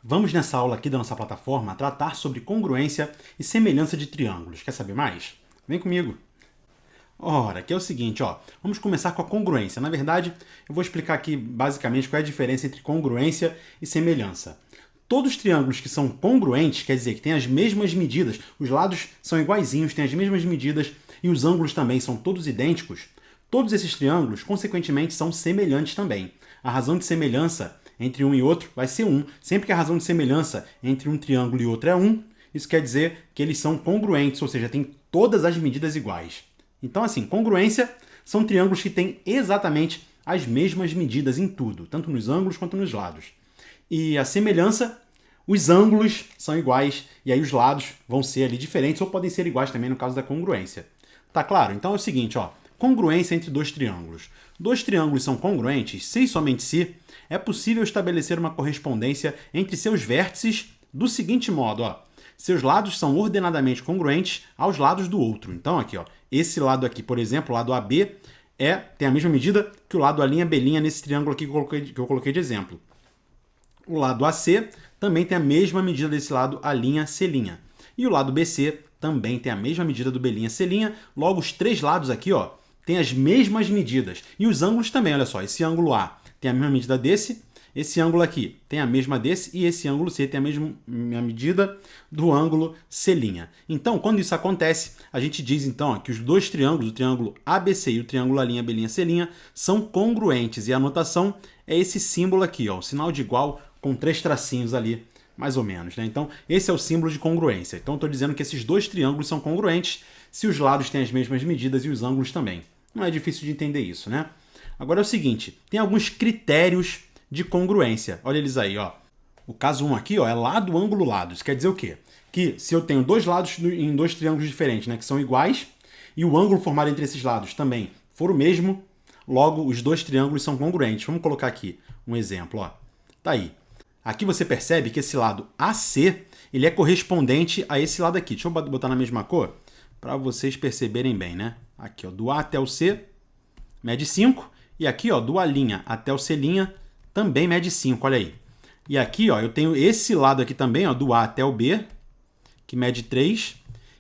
Vamos nessa aula aqui da nossa plataforma tratar sobre congruência e semelhança de triângulos. Quer saber mais? Vem comigo! Ora, aqui é o seguinte, ó, vamos começar com a congruência. Na verdade, eu vou explicar aqui basicamente qual é a diferença entre congruência e semelhança. Todos os triângulos que são congruentes, quer dizer que têm as mesmas medidas, os lados são iguaizinhos, têm as mesmas medidas e os ângulos também são todos idênticos, todos esses triângulos, consequentemente, são semelhantes também. A razão de semelhança entre um e outro vai ser 1. Sempre que a razão de semelhança entre um triângulo e outro é 1, isso quer dizer que eles são congruentes, ou seja, têm todas as medidas iguais. Então, assim, congruência são triângulos que têm exatamente as mesmas medidas em tudo, tanto nos ângulos quanto nos lados. E a semelhança, os ângulos são iguais e aí os lados vão ser ali diferentes ou podem ser iguais também no caso da congruência. Tá claro? Então é o seguinte, ó, congruência entre dois triângulos. Dois triângulos são congruentes se e somente se é possível estabelecer uma correspondência entre seus vértices do seguinte modo, ó. Seus lados são ordenadamente congruentes aos lados do outro. Então, aqui, ó, esse lado aqui, por exemplo, o lado AB, tem a mesma medida que o lado A', B' nesse triângulo aqui que eu coloquei de exemplo. O lado AC também tem a mesma medida desse lado A'C'. E o lado BC também tem a mesma medida do B'C'. Logo, os três lados aqui, ó, têm as mesmas medidas. E os ângulos também, olha só, esse ângulo A tem a mesma medida desse, esse ângulo aqui tem a mesma desse e esse ângulo C tem a mesma medida do ângulo C'. Então, quando isso acontece, a gente diz então ó, que os dois triângulos, o triângulo ABC e o triângulo A'B', são congruentes. E a notação é esse símbolo aqui, ó, o sinal de igual com 3 tracinhos ali, mais ou menos. Né? Então, esse é o símbolo de congruência. Então, eu estou dizendo que esses dois triângulos são congruentes se os lados têm as mesmas medidas e os ângulos também. Não é difícil de entender isso, né? Agora é o seguinte, tem alguns critérios de congruência. Olha eles aí, ó. O caso 1 aqui, ó, é lado, ângulo, lado. Isso quer dizer o quê? Que se eu tenho dois lados em dois triângulos diferentes, né, que são iguais, e o ângulo formado entre esses lados também for o mesmo, logo os dois triângulos são congruentes. Vamos colocar aqui um exemplo, ó. Tá aí. Aqui você percebe que esse lado AC, ele é correspondente a esse lado aqui. Deixa eu botar na mesma cor para vocês perceberem bem, né? Aqui, ó, do A até o C, mede 5. E aqui, ó, do A' até o C' também mede 5, olha aí. E aqui, ó, eu tenho esse lado aqui também, ó, do A até o B, que mede 3.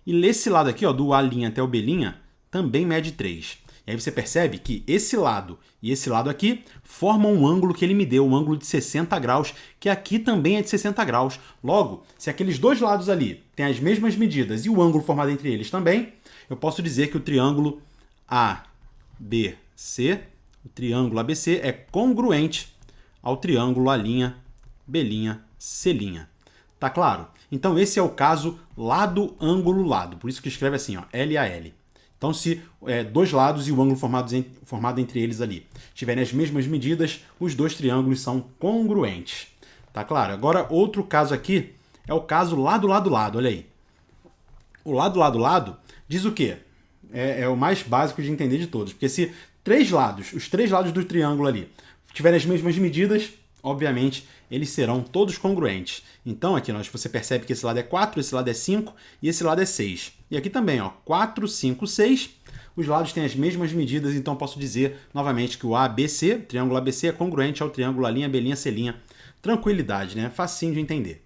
E nesse lado aqui, ó, do A' até o B' também mede 3. E aí você percebe que esse lado e esse lado aqui formam um ângulo que ele me deu, um ângulo de 60 graus, que aqui também é de 60 graus. Logo, se aqueles dois lados ali têm as mesmas medidas e o ângulo formado entre eles também, eu posso dizer que o triângulo ABC, o triângulo ABC é congruente ao triângulo A'B', C'. Tá claro? Então esse é o caso lado, ângulo, lado. Por isso que escreve assim, ó, LAL. Então se dois lados e o ângulo formado entre eles ali tiverem as mesmas medidas, os dois triângulos são congruentes. Tá claro? Agora outro caso aqui é o caso lado, lado, lado. Olha aí. O lado, lado, lado diz o quê? É o mais básico de entender de todos. Porque se os três lados do triângulo ali tiverem as mesmas medidas, obviamente, eles serão todos congruentes. Então, aqui você percebe que esse lado é 4, esse lado é 5 e esse lado é 6. E aqui também, ó, 4, 5, 6. Os lados têm as mesmas medidas, então posso dizer novamente que o ABC, o triângulo ABC, é congruente ao triângulo A'B', C'. Tranquilidade, né? Facinho de entender.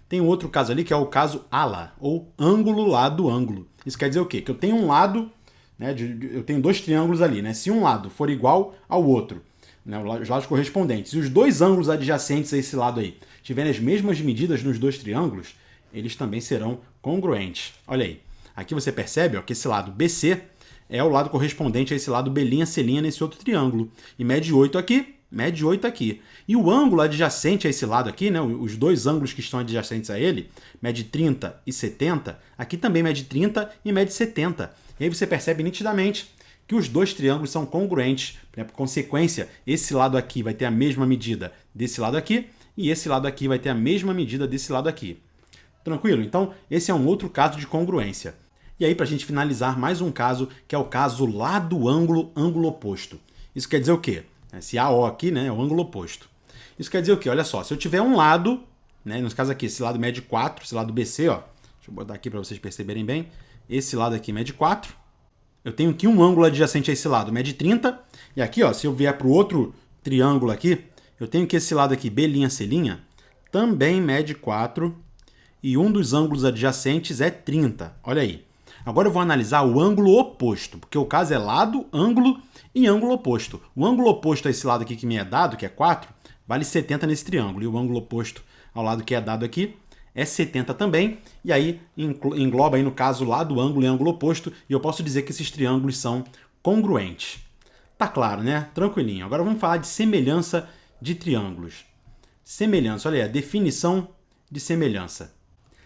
Tem um outro caso ali que é o caso ALA, ou ângulo, lado, ângulo. Isso quer dizer o quê? Que eu tenho um lado, né, eu tenho dois triângulos ali, né? Se um lado for igual ao outro, né, os lados correspondentes, e os dois ângulos adjacentes a esse lado aí tiverem as mesmas medidas nos dois triângulos, eles também serão congruentes. Olha aí. Aqui você percebe ó, que esse lado BC é o lado correspondente a esse lado B'C' nesse outro triângulo. E mede 8 aqui, mede 8 aqui. E o ângulo adjacente a esse lado aqui, né, os dois ângulos que estão adjacentes a ele, mede 30 e 70, aqui também mede 30 e mede 70. E aí você percebe nitidamente que os dois triângulos são congruentes. Por consequência, esse lado aqui vai ter a mesma medida desse lado aqui, e esse lado aqui vai ter a mesma medida desse lado aqui. Tranquilo? Então, esse é um outro caso de congruência. E aí, para a gente finalizar, mais um caso, que é o caso lado, ângulo, ângulo oposto. Isso quer dizer o quê? Esse AO aqui, né, é o ângulo oposto. Isso quer dizer o quê? Olha só, se eu tiver um lado, né, no caso aqui, esse lado mede 4, esse lado BC, ó, deixa eu botar aqui para vocês perceberem bem, esse lado aqui mede 4, eu tenho aqui um ângulo adjacente a esse lado, mede 30, e aqui, ó, se eu vier para o outro triângulo aqui, eu tenho que esse lado aqui, B'C', também mede 4 e um dos ângulos adjacentes é 30. Olha aí. Agora eu vou analisar o ângulo oposto, porque o caso é lado, ângulo e ângulo oposto. O ângulo oposto a esse lado aqui que me é dado, que é 4, vale 70 nesse triângulo. E o ângulo oposto ao lado que é dado aqui é 70 também. E aí engloba aí, no caso, lado, ângulo e ângulo oposto. E eu posso dizer que esses triângulos são congruentes. Tá claro, né? Tranquilinho. Agora vamos falar de semelhança de triângulos. Semelhança, olha aí, a definição de semelhança.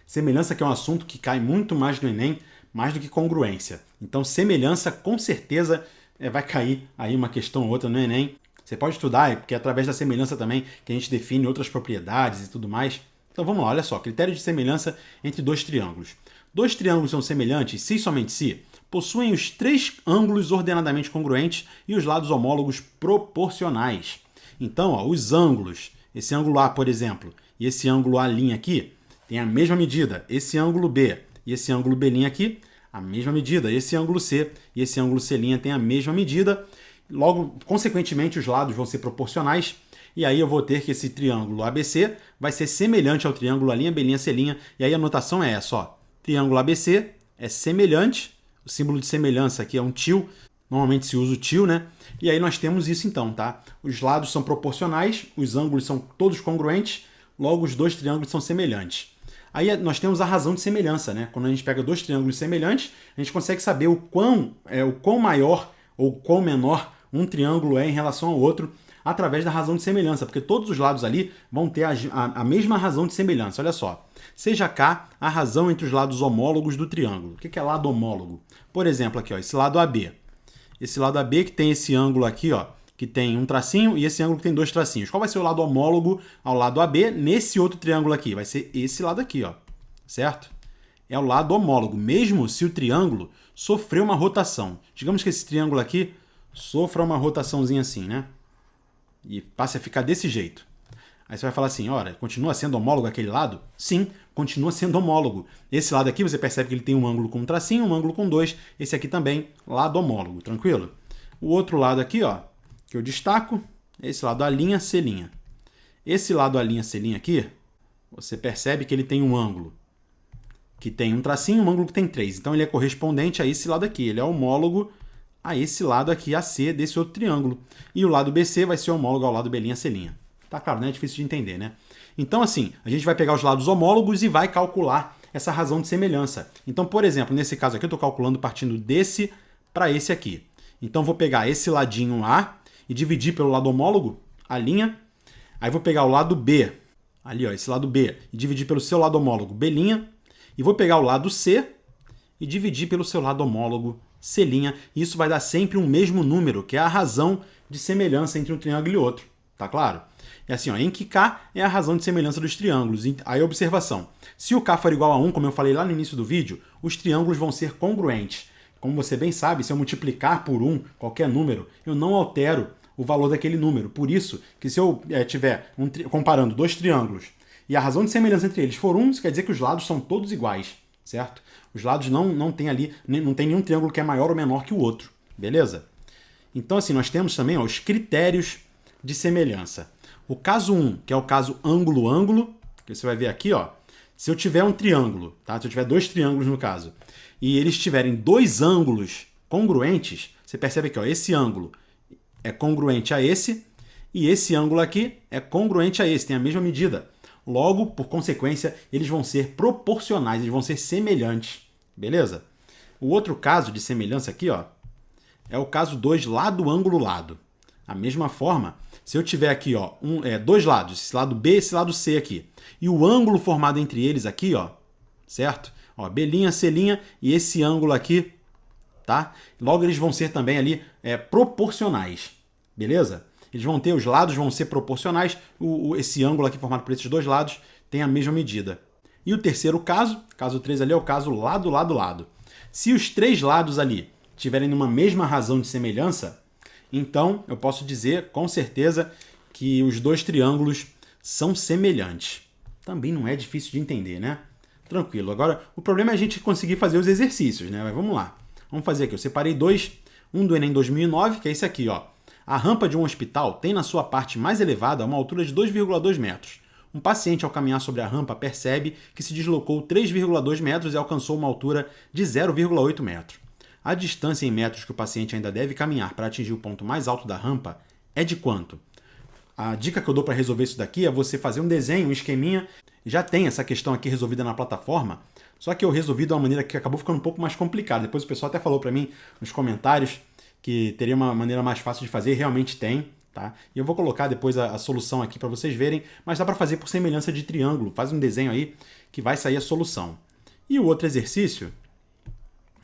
Semelhança que é um assunto que cai muito mais no Enem, mais do que congruência. Então, semelhança, com certeza, vai cair aí uma questão ou outra no Enem. Você pode estudar, porque é através da semelhança também que a gente define outras propriedades e tudo mais. Então, vamos lá, olha só. Critério de semelhança entre dois triângulos. Dois triângulos são semelhantes se e somente se possuem os três ângulos ordenadamente congruentes e os lados homólogos proporcionais. Então, ó, os ângulos, esse ângulo A, por exemplo, e esse ângulo A' aqui, tem a mesma medida. Esse ângulo B e esse ângulo B' aqui, a mesma medida. Esse ângulo C e esse ângulo C' tem a mesma medida. Logo, consequentemente, os lados vão ser proporcionais. E aí eu vou ter que esse triângulo ABC vai ser semelhante ao triângulo A'B', C'. E aí a notação é essa, ó. Triângulo ABC é semelhante. O símbolo de semelhança aqui é um tio. Normalmente se usa o tio, né? E aí nós temos isso então, tá? Os lados são proporcionais, os ângulos são todos congruentes, logo os dois triângulos são semelhantes. Aí nós temos a razão de semelhança, né? Quando a gente pega dois triângulos semelhantes, a gente consegue saber o quão maior ou quão menor um triângulo é em relação ao outro através da razão de semelhança, porque todos os lados ali vão ter a mesma razão de semelhança. Olha só, seja K a razão entre os lados homólogos do triângulo. O que é lado homólogo? Por exemplo, aqui, ó, esse lado AB. Esse lado AB que tem esse ângulo aqui, ó, que tem um tracinho, e esse ângulo que tem dois tracinhos. Qual vai ser o lado homólogo ao lado AB nesse outro triângulo aqui? Vai ser esse lado aqui, ó, certo? É o lado homólogo, mesmo se o triângulo sofreu uma rotação. Digamos que esse triângulo aqui sofra uma rotaçãozinha assim, né? E passe a ficar desse jeito. Aí você vai falar assim, olha, continua sendo homólogo aquele lado? Sim, continua sendo homólogo. Esse lado aqui você percebe que ele tem um ângulo com um tracinho, um ângulo com dois. Esse aqui também, lado homólogo, tranquilo? O outro lado aqui, ó, que eu destaco, é esse lado A', C'. Esse lado A', C' aqui, você percebe que ele tem um ângulo que tem um tracinho, um ângulo que tem 3. Então ele é correspondente a esse lado aqui. Ele é homólogo a esse lado aqui, AC, desse outro triângulo. E o lado BC vai ser homólogo ao lado B', C'. Tá claro, né? É difícil de entender, né? Então, assim, a gente vai pegar os lados homólogos e vai calcular essa razão de semelhança. Então, por exemplo, nesse caso aqui, eu estou calculando partindo desse para esse aqui. Então, vou pegar esse ladinho A e dividir pelo lado homólogo, A'. Aí vou pegar o lado B, ali, ó, esse lado B, e dividir pelo seu lado homólogo, B'. E vou pegar o lado C e dividir pelo seu lado homólogo, C'. E isso vai dar sempre um mesmo número, que é a razão de semelhança entre um triângulo e outro. Tá claro? É assim, ó, em que K é a razão de semelhança dos triângulos. Aí, observação. Se o K for igual a 1, como eu falei lá no início do vídeo, os triângulos vão ser congruentes. Como você bem sabe, se eu multiplicar por 1 qualquer número, eu não altero o valor daquele número. Por isso, que se eu estiver comparando dois triângulos e a razão de semelhança entre eles for 1, isso quer dizer que os lados são todos iguais, certo? Os lados não tem ali, não tem nenhum triângulo que é maior ou menor que o outro, beleza? Então, assim, nós temos também, ó, os critérios de semelhança. O caso 1, que é o caso ângulo-ângulo, que você vai ver aqui, ó, se eu tiver um triângulo, tá? Se eu tiver dois triângulos no caso, e eles tiverem dois ângulos congruentes, você percebe que, ó, esse ângulo é congruente a esse, e esse ângulo aqui é congruente a esse, tem a mesma medida. Logo, por consequência, eles vão ser proporcionais, eles vão ser semelhantes, beleza? O outro caso de semelhança aqui, ó, é o caso 2, lado, ângulo, lado. A mesma forma, se eu tiver aqui, ó, dois lados, esse lado B e esse lado C aqui, e o ângulo formado entre eles aqui, ó, certo? Ó, B', C' e esse ângulo aqui, tá? Logo eles vão ser também ali proporcionais, beleza? Eles vão ter, os lados vão ser proporcionais, esse ângulo aqui formado por esses dois lados tem a mesma medida. E o terceiro caso 3 ali é o caso lado, lado, lado. Se os três lados ali tiverem uma mesma razão de semelhança, então eu posso dizer com certeza que os dois triângulos são semelhantes. Também não é difícil de entender, né? Tranquilo. Agora, o problema é a gente conseguir fazer os exercícios, né? Mas vamos lá. Vamos fazer aqui. Eu separei dois. Um do Enem 2009, que é esse aqui, ó. A rampa de um hospital tem na sua parte mais elevada uma altura de 2,2 metros. Um paciente, ao caminhar sobre a rampa, percebe que se deslocou 3,2 metros e alcançou uma altura de 0,8 metro. A distância em metros que o paciente ainda deve caminhar para atingir o ponto mais alto da rampa é de quanto? A dica que eu dou para resolver isso daqui é você fazer um desenho, um esqueminha. Já tem essa questão aqui resolvida na plataforma, só que eu resolvi de uma maneira que acabou ficando um pouco mais complicada. Depois o pessoal até falou para mim nos comentários que teria uma maneira mais fácil de fazer, e realmente tem. Tá? E eu vou colocar depois a solução aqui para vocês verem, mas dá para fazer por semelhança de triângulo. Faz um desenho aí que vai sair a solução. E o outro exercício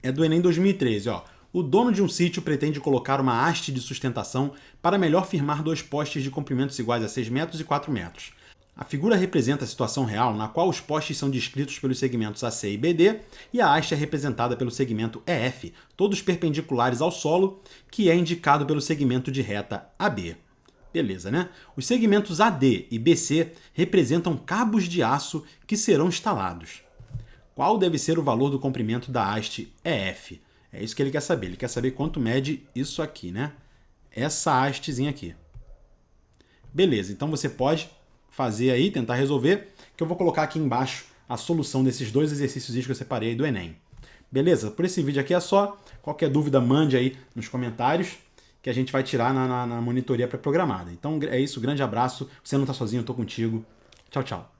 é do Enem 2013. Ó. O dono de um sítio pretende colocar uma haste de sustentação para melhor firmar dois postes de comprimentos iguais a 6 metros e 4 metros. A figura representa a situação real na qual os postes são descritos pelos segmentos AC e BD e a haste é representada pelo segmento EF, todos perpendiculares ao solo, que é indicado pelo segmento de reta AB. Beleza, né? Os segmentos AD e BC representam cabos de aço que serão instalados. Qual deve ser o valor do comprimento da haste EF? É isso que ele quer saber. Ele quer saber quanto mede isso aqui, né? Essa hastezinha aqui. Beleza, então você pode fazer aí, tentar resolver, que eu vou colocar aqui embaixo a solução desses dois exercícios que eu separei do Enem. Beleza? Por esse vídeo aqui é só. Qualquer dúvida, mande aí nos comentários, que a gente vai tirar na monitoria pré-programada. Então é isso, grande abraço. Você não está sozinho, eu estou contigo. Tchau, tchau.